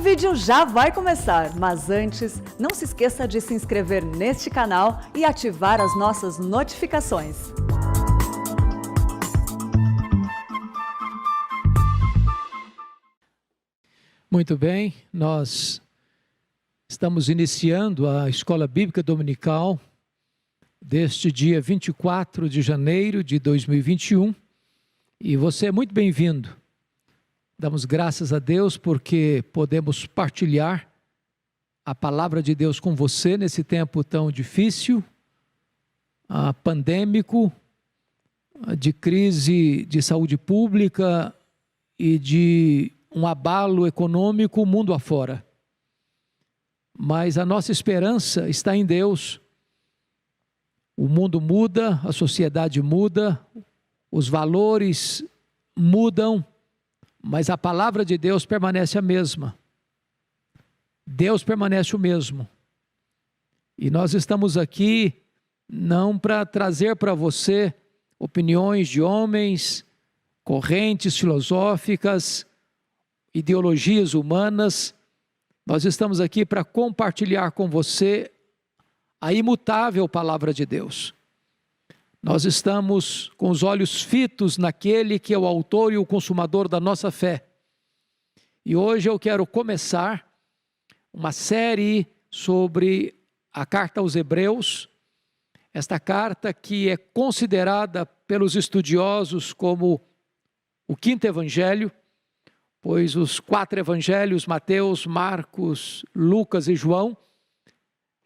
O vídeo já vai começar, mas antes, não se esqueça de se inscrever neste canal e ativar as nossas notificações. Muito bem, nós estamos iniciando a Escola Bíblica Dominical deste dia 24 de janeiro de 2021 e você é muito bem-vindo. Damos graças a Deus porque podemos partilhar a palavra de Deus com você nesse tempo tão difícil, pandêmico, de crise de saúde pública e de um abalo econômico mundo afora. Mas a nossa esperança está em Deus. O mundo muda, a sociedade muda, os valores mudam, mas a palavra de Deus permanece a mesma. Deus permanece o mesmo. E nós estamos aqui não para trazer para você opiniões de homens, correntes filosóficas, ideologias humanas. Nós estamos aqui para compartilhar com você a imutável palavra de Deus. Nós estamos com os olhos fitos naquele que é o autor e o consumador da nossa fé. E hoje eu quero começar uma série sobre a carta aos Hebreus, esta carta que é considerada pelos estudiosos como o quinto evangelho, pois os 4 evangelhos, Mateus, Marcos, Lucas e João,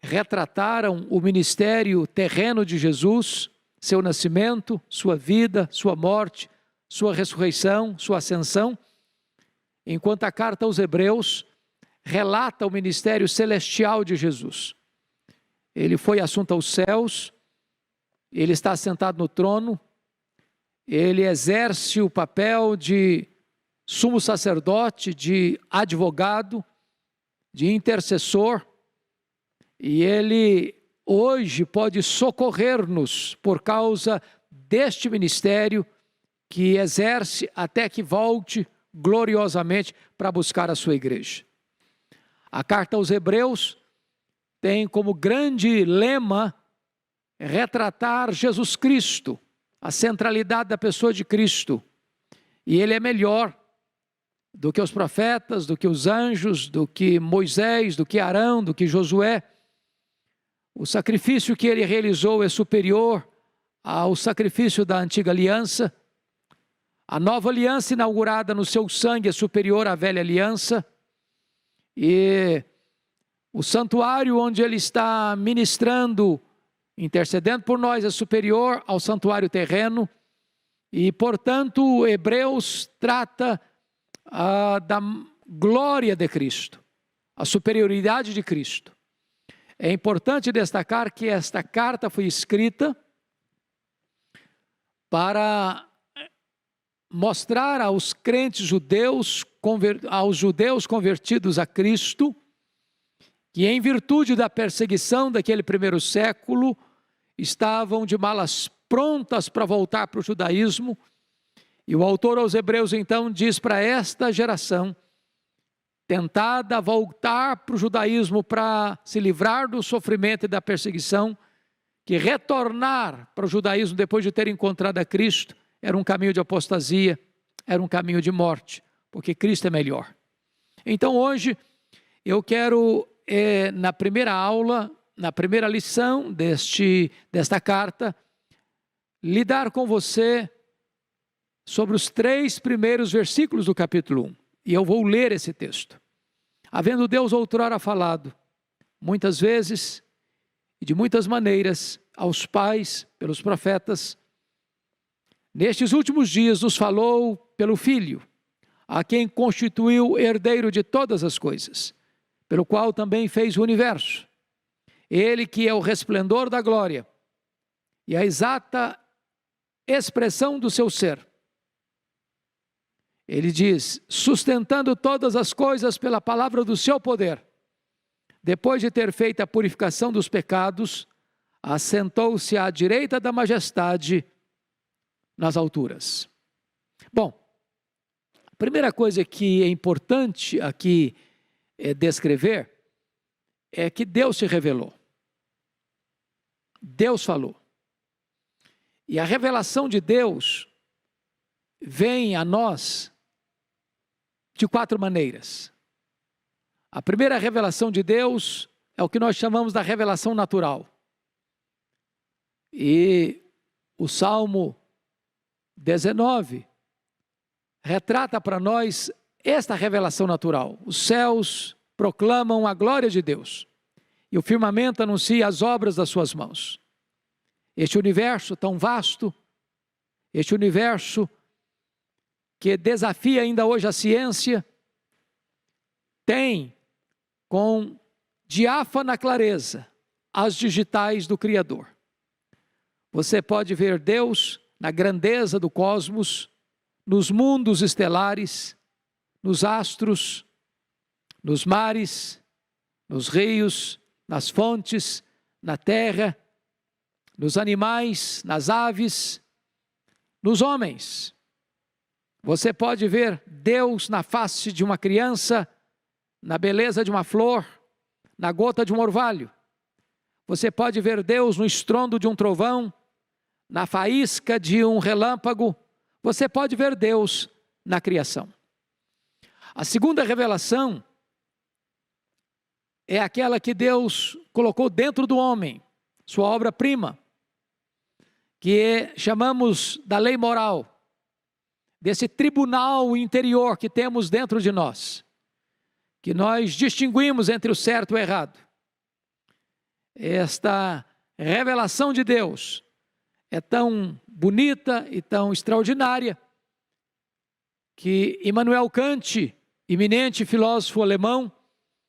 retrataram o ministério terreno de Jesus, seu nascimento, sua vida, sua morte, sua ressurreição, sua ascensão, enquanto a carta aos Hebreus relata o ministério celestial de Jesus. Ele foi assunto aos céus, ele está sentado no trono, ele exerce o papel de sumo sacerdote, de advogado, de intercessor, e ele hoje pode socorrer-nos por causa deste ministério que exerce até que volte gloriosamente para buscar a sua igreja. A carta aos Hebreus tem como grande lema retratar Jesus Cristo, a centralidade da pessoa de Cristo, e ele é melhor do que os profetas, do que os anjos, do que Moisés, do que Arão, do que Josué. O sacrifício que ele realizou é superior ao sacrifício da antiga aliança. A nova aliança inaugurada no seu sangue é superior à velha aliança. E o santuário onde ele está ministrando, intercedendo por nós, é superior ao santuário terreno. E, portanto, Hebreus trata da glória de Cristo, a superioridade de Cristo. É importante destacar que esta carta foi escrita para mostrar aos crentes judeus, aos judeus convertidos a Cristo, que em virtude da perseguição daquele primeiro século, estavam de malas prontas para voltar para o judaísmo. E o autor aos Hebreus então diz para esta geração, tentada a voltar para o judaísmo para se livrar do sofrimento e da perseguição, que retornar para o judaísmo depois de ter encontrado a Cristo era um caminho de apostasia, era um caminho de morte, porque Cristo é melhor. Então hoje eu quero, na primeira aula, na primeira lição desta carta, lidar com você sobre os 3 primeiros versículos do capítulo 1. E eu vou ler esse texto. Havendo Deus outrora falado, muitas vezes e de muitas maneiras, aos pais, pelos profetas, nestes últimos dias nos falou pelo Filho, a quem constituiu herdeiro de todas as coisas, pelo qual também fez o universo. Ele que é o resplendor da glória e a exata expressão do seu ser. Ele diz, sustentando todas as coisas pela palavra do seu poder, depois de ter feito a purificação dos pecados, assentou-se à direita da majestade nas alturas. Bom, a primeira coisa que é importante aqui descrever, é que Deus se revelou. Deus falou. E a revelação de Deus vem a nós de 4 maneiras. A primeira revelação de Deus é o que nós chamamos da revelação natural. E o Salmo 19 retrata para nós esta revelação natural. Os céus proclamam a glória de Deus e o firmamento anuncia as obras das suas mãos. Este universo tão vasto, este universo que desafia ainda hoje a ciência, tem com diáfana clareza as digitais do Criador. Você pode ver Deus na grandeza do cosmos, nos mundos estelares, nos astros, nos mares, nos rios, nas fontes, na terra, nos animais, nas aves, nos homens. Você pode ver Deus na face de uma criança, na beleza de uma flor, na gota de um orvalho. Você pode ver Deus no estrondo de um trovão, na faísca de um relâmpago. Você pode ver Deus na criação. A segunda revelação é aquela que Deus colocou dentro do homem, sua obra-prima, que chamamos da lei moral, desse tribunal interior que temos dentro de nós, que nós distinguimos entre o certo e o errado. Esta revelação de Deus é tão bonita e tão extraordinária que Immanuel Kant, eminente filósofo alemão,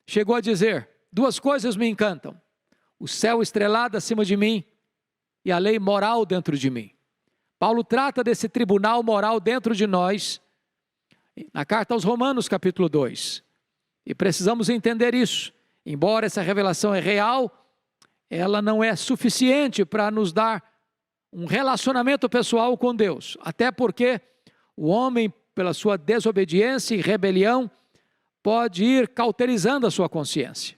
chegou a dizer: 2 coisas me encantam, o céu estrelado acima de mim e a lei moral dentro de mim. Paulo trata desse tribunal moral dentro de nós, na carta aos Romanos, capítulo 2. E precisamos entender isso. Embora essa revelação é real, ela não é suficiente para nos dar um relacionamento pessoal com Deus. Até porque o homem, pela sua desobediência e rebelião, pode ir cauterizando a sua consciência.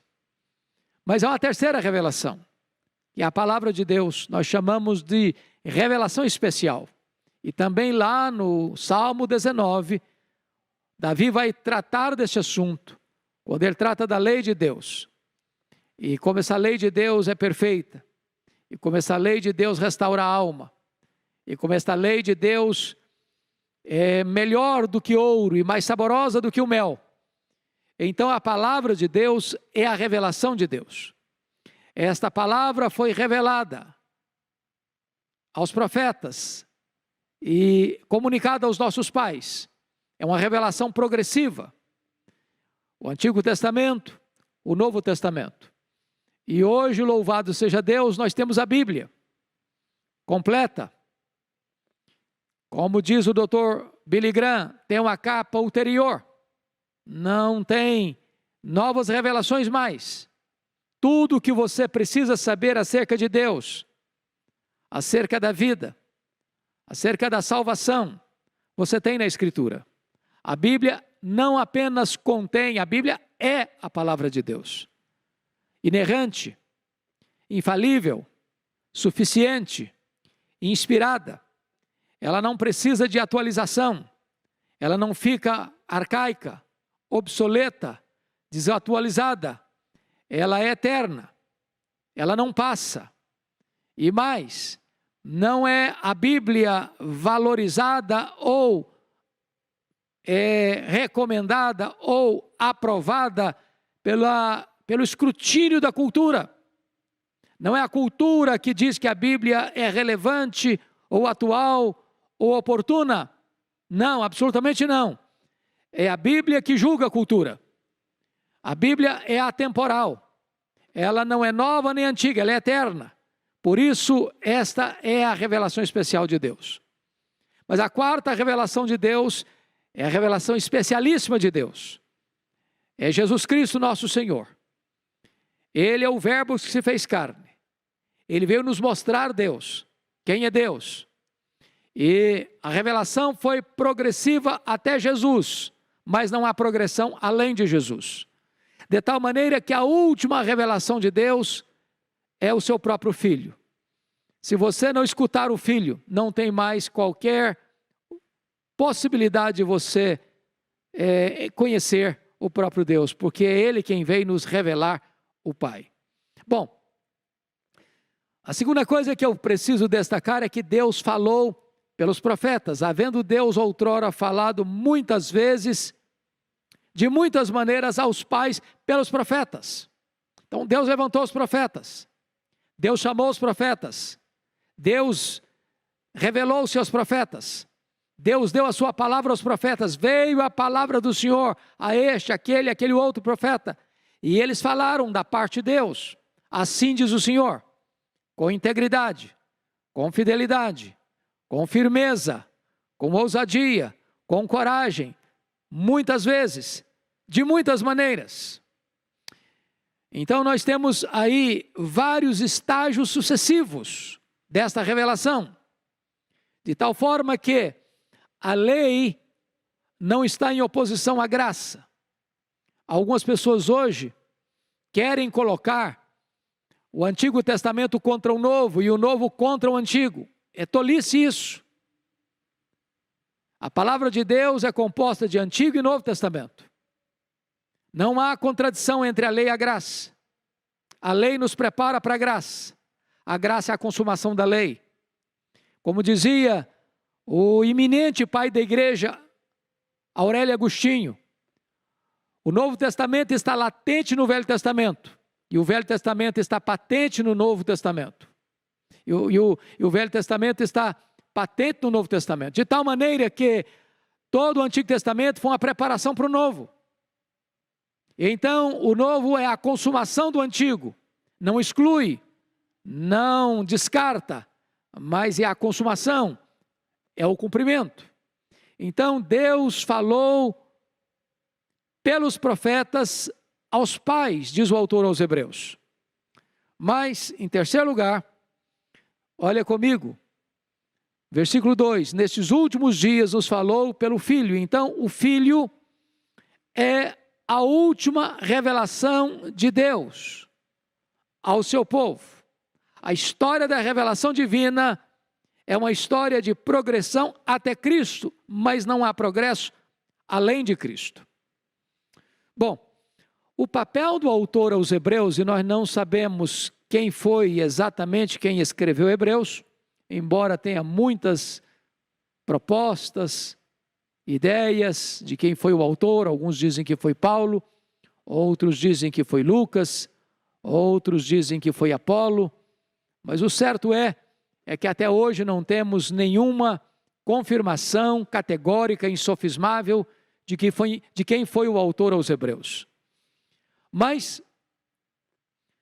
Mas há uma terceira revelação, que é a palavra de Deus. Nós chamamos de revelação especial. E também lá no Salmo 19, Davi vai tratar desse assunto, quando ele trata da lei de Deus. E como essa lei de Deus é perfeita, e como essa lei de Deus restaura a alma, e como esta lei de Deus é melhor do que ouro e mais saborosa do que o mel. Então a palavra de Deus é a revelação de Deus. Esta palavra foi revelada aos profetas e comunicada aos nossos pais. É uma revelação progressiva. O Antigo Testamento, o Novo Testamento. E hoje, louvado seja Deus, nós temos a Bíblia completa. Como diz o Dr. Billy Graham, tem uma capa ulterior. Não tem novas revelações mais. Tudo o que você precisa saber acerca de Deus, acerca da vida, acerca da salvação, você tem na Escritura. A Bíblia não apenas contém, a Bíblia é a palavra de Deus. Inerrante, infalível, suficiente, inspirada. Ela não precisa de atualização, ela não fica arcaica, obsoleta, desatualizada. Ela é eterna, ela não passa. E mais, não é a Bíblia valorizada ou recomendada ou aprovada pelo escrutínio da cultura. Não é a cultura que diz que a Bíblia é relevante ou atual ou oportuna. Não, absolutamente não. É a Bíblia que julga a cultura. A Bíblia é atemporal. Ela não é nova nem antiga, ela é eterna. Por isso, esta é a revelação especial de Deus. Mas a quarta revelação de Deus é a revelação especialíssima de Deus. É Jesus Cristo, nosso Senhor. Ele é o Verbo que se fez carne. Ele veio nos mostrar Deus. Quem é Deus? E a revelação foi progressiva até Jesus, mas não há progressão além de Jesus. De tal maneira que a última revelação de Deus é o seu próprio Filho. Se você não escutar o Filho, não tem mais qualquer possibilidade de você conhecer o próprio Deus, porque é Ele quem veio nos revelar o Pai. Bom, a segunda coisa que eu preciso destacar é que Deus falou pelos profetas, havendo Deus outrora falado muitas vezes, de muitas maneiras aos pais pelos profetas. Então Deus levantou os profetas, Deus chamou os profetas, Deus revelou os seus profetas, Deus deu a sua palavra aos profetas, veio a palavra do Senhor a este, aquele outro profeta, e eles falaram da parte de Deus. Assim diz o Senhor, com integridade, com fidelidade, com firmeza, com ousadia, com coragem, muitas vezes, de muitas maneiras. Então nós temos aí vários estágios sucessivos desta revelação, de tal forma que a lei não está em oposição à graça. Algumas pessoas hoje querem colocar o Antigo Testamento contra o Novo e o Novo contra o Antigo. É tolice isso. A palavra de Deus é composta de Antigo e Novo Testamento. Não há contradição entre a lei e a graça. A lei nos prepara para a graça. A graça é a consumação da lei. Como dizia o eminente pai da igreja, Aurélio Agostinho, o Novo Testamento está latente no Velho Testamento, e o Velho Testamento está patente no Novo Testamento. E o Velho Testamento está patente no Novo Testamento, de tal maneira que todo o Antigo Testamento foi uma preparação para o Novo. Então, o Novo é a consumação do Antigo, não exclui, não descarta, mas é a consumação, é o cumprimento. Então, Deus falou pelos profetas aos pais, diz o autor aos Hebreus. Mas, em terceiro lugar, olha comigo, versículo 2, nestes últimos dias nos falou pelo Filho. Então, o Filho é a última revelação de Deus ao seu povo. A história da revelação divina é uma história de progressão até Cristo, mas não há progresso além de Cristo. Bom, o papel do autor aos Hebreus, e nós não sabemos quem foi exatamente quem escreveu Hebreus, embora tenha muitas propostas, ideias de quem foi o autor, alguns dizem que foi Paulo, outros dizem que foi Lucas, outros dizem que foi Apolo, mas o certo é que até hoje não temos nenhuma confirmação categórica, insofismável, de quem foi o autor aos Hebreus. Mas,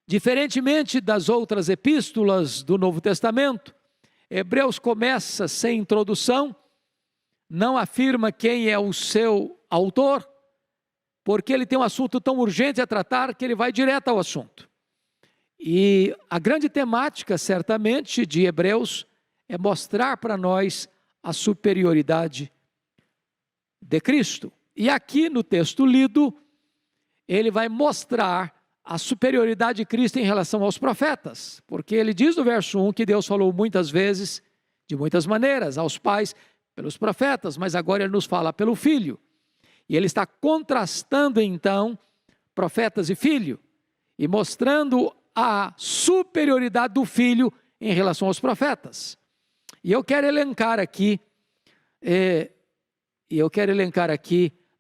diferentemente das outras epístolas do Novo Testamento, Hebreus começa sem introdução, não afirma quem é o seu autor, porque ele tem um assunto tão urgente a tratar que ele vai direto ao assunto. E a grande temática, certamente, de Hebreus é mostrar para nós a superioridade de Cristo. E aqui no texto lido, ele vai mostrar a superioridade de Cristo em relação aos profetas, porque ele diz no verso 1 que Deus falou muitas vezes, de muitas maneiras, aos pais pelos profetas, mas agora ele nos fala pelo Filho. E ele está contrastando então profetas e Filho, e mostrando a superioridade do Filho em relação aos profetas. E eu quero elencar aqui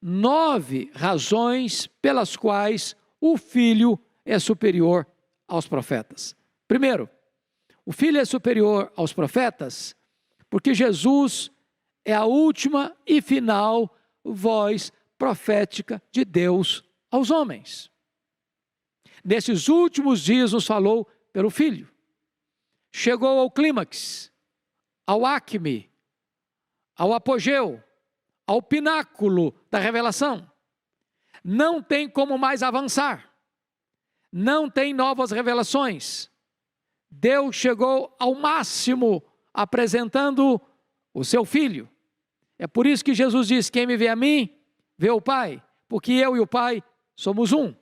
9 razões pelas quais o Filho é superior aos profetas. Primeiro, o Filho é superior aos profetas porque Jesus é a última e final voz profética de Deus aos homens. Nesses últimos dias nos falou pelo Filho. Chegou ao clímax, ao acme, ao apogeu, ao pináculo da revelação. Não tem como mais avançar. Não tem novas revelações. Deus chegou ao máximo apresentando o seu Filho. É por isso que Jesus diz, quem me vê a mim, vê o Pai, porque eu e o Pai somos um.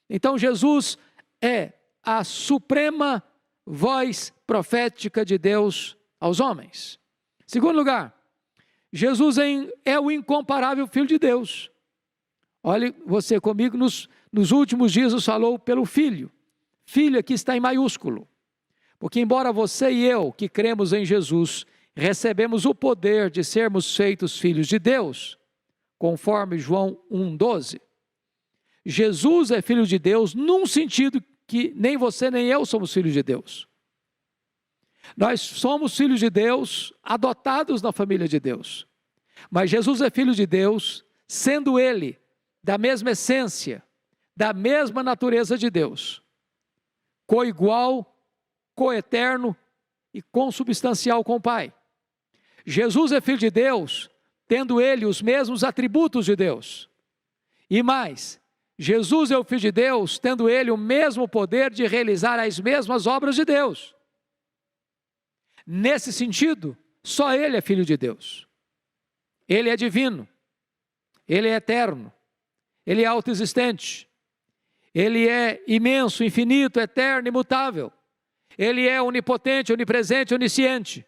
Então Jesus é a suprema voz profética de Deus aos homens. Segundo lugar, Jesus é o incomparável Filho de Deus. Olhe você comigo, nos últimos dias nos falou pelo Filho. Filho aqui está em maiúsculo. Porque embora você e eu, que cremos em Jesus, recebemos o poder de sermos feitos filhos de Deus, conforme João 1,12, Jesus é filho de Deus num sentido que nem você nem eu somos filhos de Deus. Nós somos filhos de Deus, adotados na família de Deus. Mas Jesus é filho de Deus, sendo Ele da mesma essência, da mesma natureza de Deus, coigual, coeterno e consubstancial com o Pai. Jesus é filho de Deus, tendo Ele os mesmos atributos de Deus. E mais, Jesus é o Filho de Deus, tendo Ele o mesmo poder de realizar as mesmas obras de Deus. Nesse sentido, só Ele é Filho de Deus. Ele é divino, Ele é eterno, Ele é autoexistente, Ele é imenso, infinito, eterno, imutável. Ele é onipotente, onipresente, onisciente.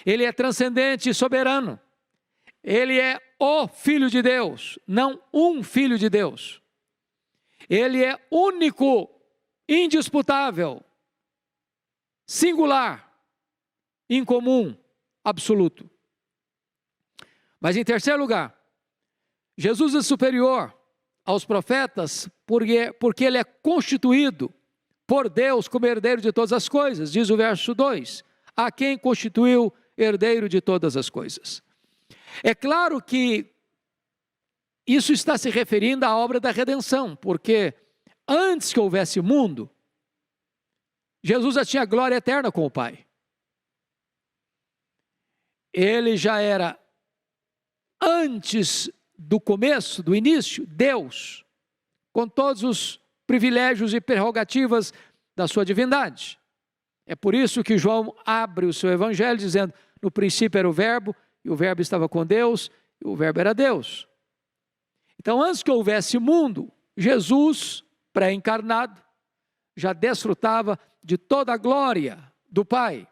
Ele é transcendente e soberano. Ele é o Filho de Deus, não um Filho de Deus. Ele é único, indisputável, singular, incomum, absoluto. Mas em terceiro lugar, Jesus é superior aos profetas porque Ele é constituído por Deus como herdeiro de todas as coisas, diz o verso 2, a quem constituiu herdeiro de todas as coisas. É claro que isso está se referindo à obra da redenção, porque antes que houvesse mundo, Jesus já tinha glória eterna com o Pai. Ele já era, antes do começo, do início, Deus, com todos os privilégios e prerrogativas da sua divindade. É por isso que João abre o seu evangelho dizendo, no princípio era o verbo, e o verbo estava com Deus, e o verbo era Deus. Então, antes que houvesse mundo, Jesus, pré-encarnado, já desfrutava de toda a glória do Pai.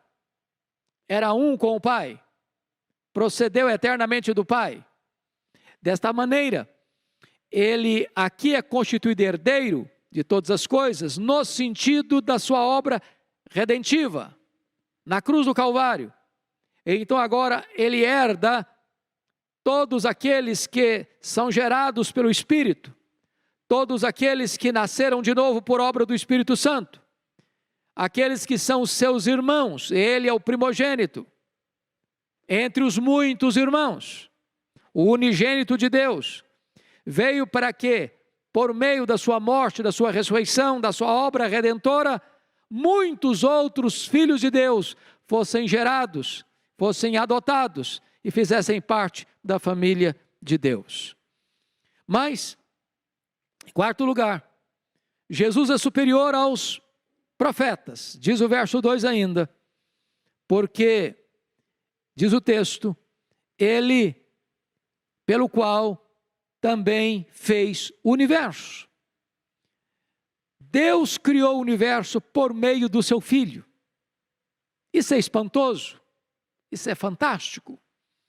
Era um com o Pai. Procedeu eternamente do Pai. Desta maneira, ele aqui é constituído herdeiro de todas as coisas, no sentido da sua obra redentiva, na cruz do Calvário. Então agora ele herda todos aqueles que são gerados pelo Espírito, todos aqueles que nasceram de novo por obra do Espírito Santo, aqueles que são seus irmãos, ele é o primogênito, entre os muitos irmãos, o unigênito de Deus, veio para que, por meio da sua morte, da sua ressurreição, da sua obra redentora, muitos outros filhos de Deus fossem gerados, fossem adotados e fizessem parte da família de Deus. Mas, em quarto lugar, Jesus é superior aos profetas, diz o verso 2 ainda, porque, diz o texto, ele, pelo qual também fez o universo. Deus criou o universo por meio do seu Filho. Isso é espantoso, isso é fantástico.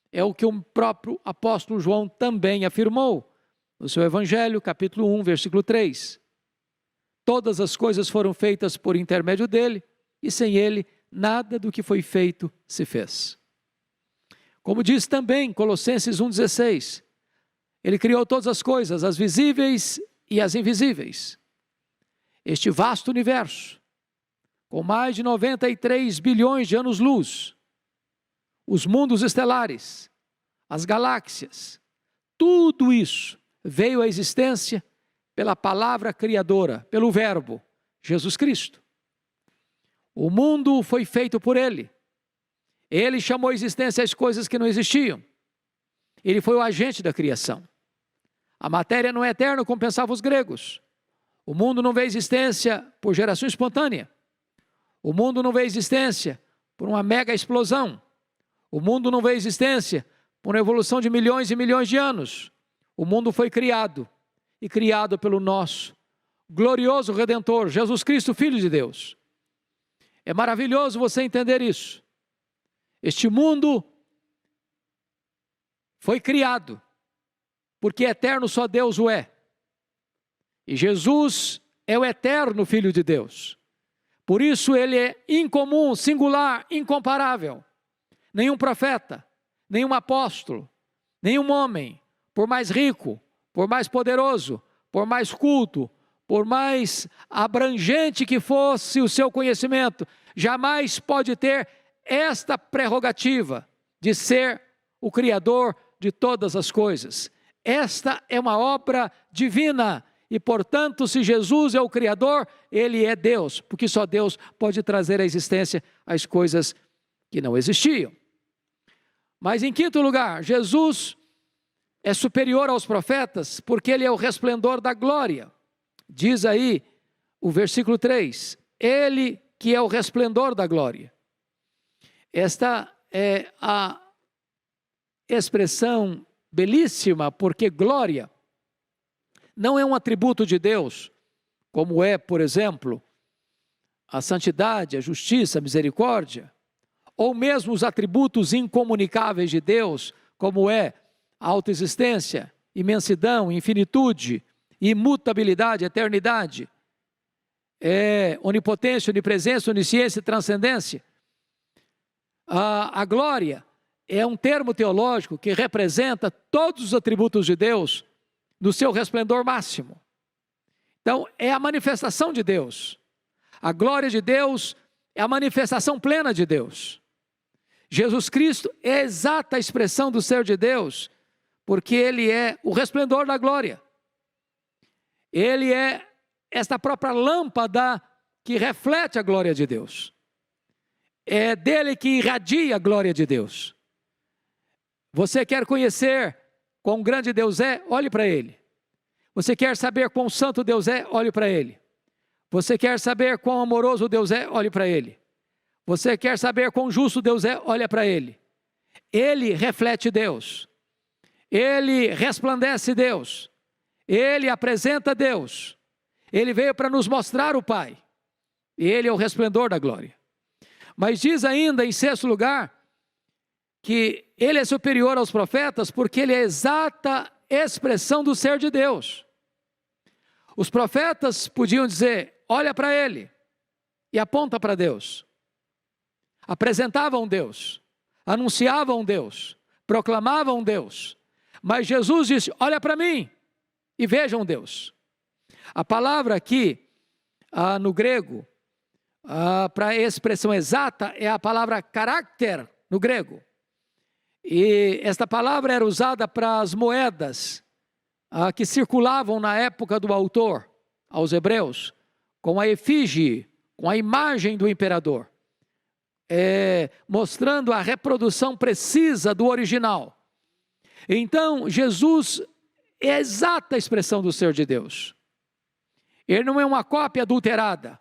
É o que o próprio apóstolo João também afirmou no seu Evangelho, capítulo 1, versículo 3. Todas as coisas foram feitas por intermédio dele, e sem ele, nada do que foi feito se fez. Como diz também Colossenses 1,16, ele criou todas as coisas, as visíveis e as invisíveis. Este vasto universo, com mais de 93 bilhões de anos-luz, os mundos estelares, as galáxias, tudo isso veio à existência pela palavra criadora, pelo verbo, Jesus Cristo. O mundo foi feito por ele. Ele chamou à existência as coisas que não existiam. Ele foi o agente da criação. A matéria não é eterna, como pensavam os gregos. O mundo não veio à existência por geração espontânea. O mundo não veio à existência por uma mega explosão. O mundo não veio à existência por uma evolução de milhões e milhões de anos. O mundo foi criado, e criado pelo nosso glorioso Redentor, Jesus Cristo, Filho de Deus. É maravilhoso você entender isso. Este mundo foi criado, porque eterno só Deus o é. E Jesus é o eterno Filho de Deus. Por isso ele é incomum, singular, incomparável. Nenhum profeta, nenhum apóstolo, nenhum homem, por mais rico, por mais poderoso, por mais culto, por mais abrangente que fosse o seu conhecimento, jamais pode ter esta prerrogativa de ser o Criador de todas as coisas. Esta é uma obra divina e, portanto, se Jesus é o Criador, Ele é Deus, porque só Deus pode trazer à existência as coisas que não existiam. Mas em quinto lugar, Jesus é superior aos profetas porque Ele é o resplendor da glória. Diz aí o versículo 3, Ele que é o resplendor da glória. Esta é a expressão belíssima, porque glória não é um atributo de Deus, como é, por exemplo, a santidade, a justiça, a misericórdia, ou mesmo os atributos incomunicáveis de Deus, como é a autoexistência, imensidão, infinitude, imutabilidade, eternidade, onipotência, onipresença, onisciência e transcendência. A glória é um termo teológico que representa todos os atributos de Deus no seu resplendor máximo. Então, é a manifestação de Deus. A glória de Deus é a manifestação plena de Deus. Jesus Cristo é a exata expressão do ser de Deus, porque Ele é o resplendor da glória. Ele é esta própria lâmpada que reflete a glória de Deus. É dele que irradia a glória de Deus. Você quer conhecer quão grande Deus é? Olhe para Ele. Você quer saber quão santo Deus é? Olhe para Ele. Você quer saber quão amoroso Deus é? Olhe para Ele. Você quer saber quão justo Deus é? Olha para Ele. Ele reflete Deus. Ele resplandece Deus. Ele apresenta Deus. Ele veio para nos mostrar o Pai. E Ele é o resplendor da glória. Mas diz ainda, em sexto lugar, que Ele é superior aos profetas porque Ele é a exata expressão do ser de Deus. Os profetas podiam dizer, olha para Ele, e aponta para Deus. Apresentavam Deus, anunciavam Deus, proclamavam Deus. Mas Jesus disse, olha para mim e vejam Deus. A palavra aqui, no grego, para a expressão exata, é a palavra caráter no grego. E esta palavra era usada para as moedas que circulavam na época do autor, aos hebreus, com a efígie, com a imagem do imperador, mostrando a reprodução precisa do original. Então, Jesus é a exata expressão do ser de Deus. Ele não é uma cópia adulterada.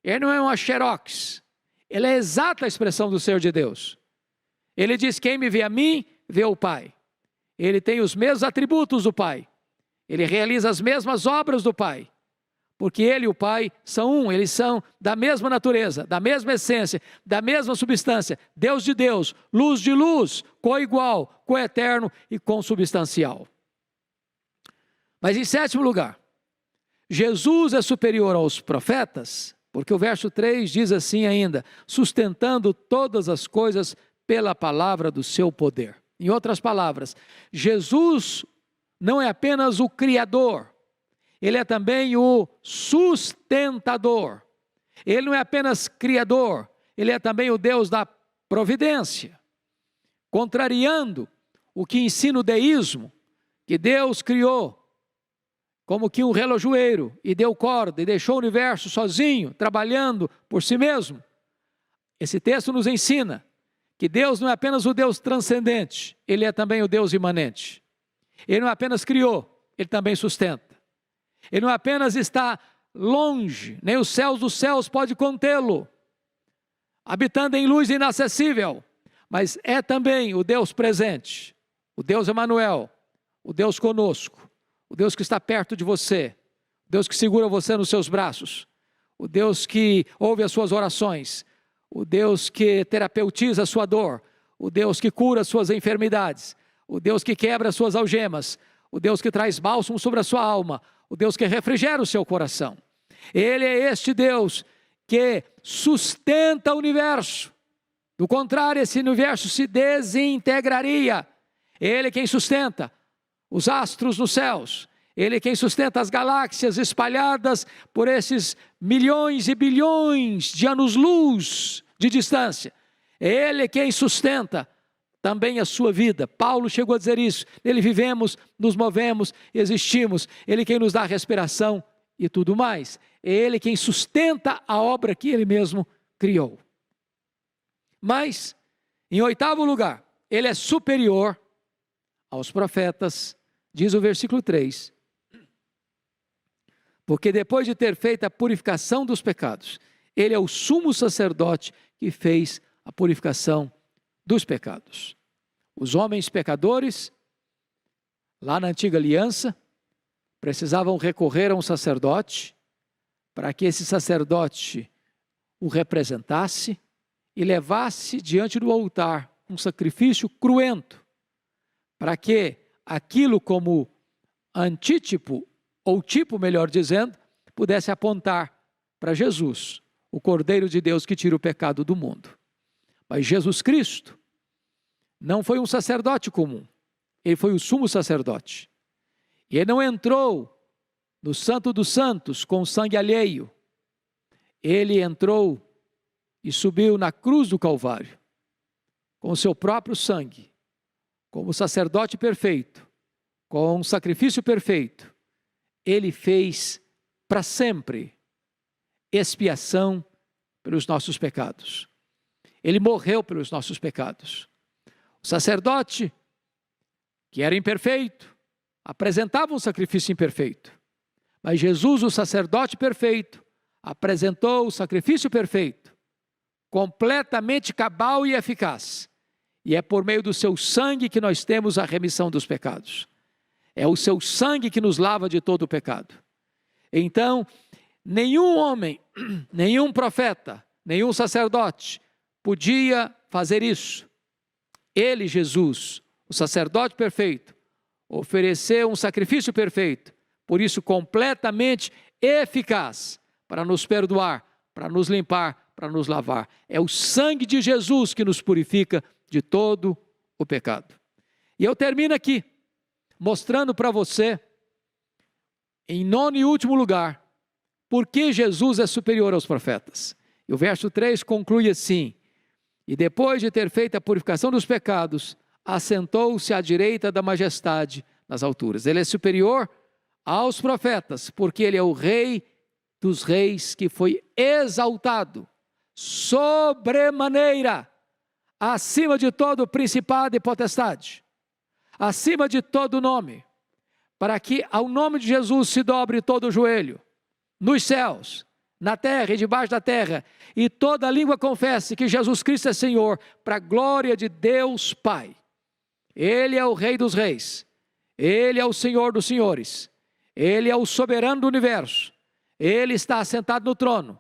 Ele não é uma xerox. Ele é a exata expressão do ser de Deus. Ele diz, quem me vê a mim, vê o Pai. Ele tem os mesmos atributos do Pai. Ele realiza as mesmas obras do Pai. Porque Ele e o Pai são um, eles são da mesma natureza, da mesma essência, da mesma substância. Deus de Deus, luz de luz, coigual, coeterno e consubstancial. Mas em sétimo lugar, Jesus é superior aos profetas, porque o verso 3 diz assim ainda, sustentando todas as coisas pela palavra do seu poder. Em outras palavras, Jesus não é apenas o Criador, Ele é também o sustentador. Ele não é apenas Criador, Ele é também o Deus da providência. Contrariando o que ensina o deísmo, que Deus criou como que um relojoeiro e deu corda e deixou o universo sozinho, trabalhando por si mesmo. Esse texto nos ensina que Deus não é apenas o Deus transcendente, Ele é também o Deus imanente. Ele não apenas criou, Ele também sustenta. Ele não apenas está longe, nem os céus dos céus pode contê-lo, habitando em luz inacessível, mas é também o Deus presente, o Deus Emanuel, o Deus conosco, o Deus que está perto de você, Deus que segura você nos seus braços, o Deus que ouve as suas orações, o Deus que terapeutiza a sua dor, o Deus que cura as suas enfermidades, o Deus que quebra as suas algemas, o Deus que traz bálsamo sobre a sua alma, o Deus que refrigera o seu coração. Ele é este Deus que sustenta o universo. Do contrário, esse universo se desintegraria. Ele é quem sustenta os astros nos céus. Ele é quem sustenta as galáxias espalhadas por esses milhões e bilhões de anos-luz de distância. Ele é quem sustenta também a sua vida. Paulo chegou a dizer isso. Nele vivemos, nos movemos, existimos. Ele é quem nos dá a respiração e tudo mais. É Ele quem sustenta a obra que Ele mesmo criou. Mas, em oitavo lugar, Ele é superior aos profetas, diz o versículo 3. Porque depois de ter feito a purificação dos pecados, Ele é o sumo sacerdote que fez a purificação dos pecados. Os homens pecadores, lá na antiga aliança, precisavam recorrer a um sacerdote, para que esse sacerdote o representasse e levasse diante do altar um sacrifício cruento, para que aquilo como antítipo, ou tipo, melhor dizendo, pudesse apontar para Jesus, o Cordeiro de Deus que tira o pecado do mundo. Mas Jesus Cristo não foi um sacerdote comum, Ele foi o sumo sacerdote. E Ele não entrou no Santo dos Santos com sangue alheio. Ele entrou e subiu na cruz do Calvário, com o seu próprio sangue, como sacerdote perfeito, com um sacrifício perfeito. Ele fez para sempre expiação pelos nossos pecados. Ele morreu pelos nossos pecados. O sacerdote, que era imperfeito, apresentava um sacrifício imperfeito. Mas Jesus, o sacerdote perfeito, apresentou o sacrifício perfeito, completamente cabal e eficaz. E é por meio do seu sangue que nós temos a remissão dos pecados. É o seu sangue que nos lava de todo o pecado. Então, nenhum homem, nenhum profeta, nenhum sacerdote podia fazer isso. Ele, Jesus, o sacerdote perfeito, ofereceu um sacrifício perfeito, por isso completamente eficaz, para nos perdoar, para nos limpar, para nos lavar. É o sangue de Jesus que nos purifica de todo o pecado. E eu termino aqui, mostrando para você, em nono e último lugar, por que Jesus é superior aos profetas. E o verso 3 conclui assim: e depois de ter feito a purificação dos pecados, assentou-se à direita da majestade nas alturas. Ele é superior aos profetas, porque Ele é o Rei dos reis que foi exaltado sobremaneira, acima de todo principado e potestade, acima de todo nome, para que ao nome de Jesus se dobre todo o joelho, nos céus, na terra e debaixo da terra, e toda língua confesse que Jesus Cristo é Senhor, para a glória de Deus Pai. Ele é o Rei dos reis, Ele é o Senhor dos senhores, Ele é o soberano do universo, Ele está assentado no trono,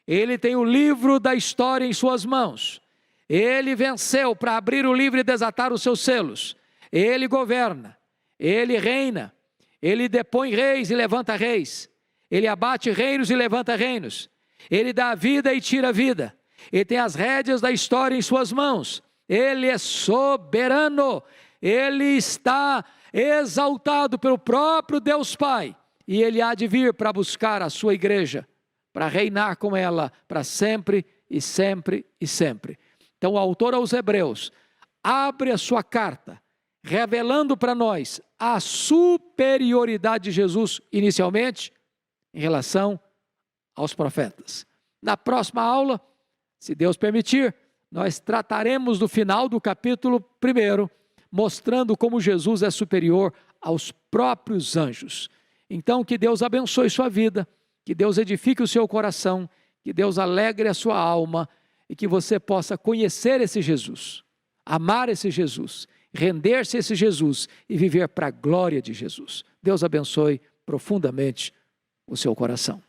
Ele tem o livro da história em suas mãos, Ele venceu para abrir o livro e desatar os seus selos, Ele governa, Ele reina, Ele depõe reis e levanta reis, Ele abate reinos e levanta reinos, Ele dá vida e tira vida, Ele tem as rédeas da história em suas mãos, Ele é soberano, Ele está exaltado pelo próprio Deus Pai, e Ele há de vir para buscar a sua igreja, para reinar com ela para sempre e sempre e sempre. Então o autor aos Hebreus abre a sua carta, revelando para nós a superioridade de Jesus inicialmente, em relação aos profetas. Na próxima aula, se Deus permitir, nós trataremos do final do capítulo 1, mostrando como Jesus é superior aos próprios anjos. Então, que Deus abençoe sua vida, que Deus edifique o seu coração, que Deus alegre a sua alma e que você possa conhecer esse Jesus, amar esse Jesus, render-se a esse Jesus e viver para a glória de Jesus. Deus abençoe profundamente o seu coração.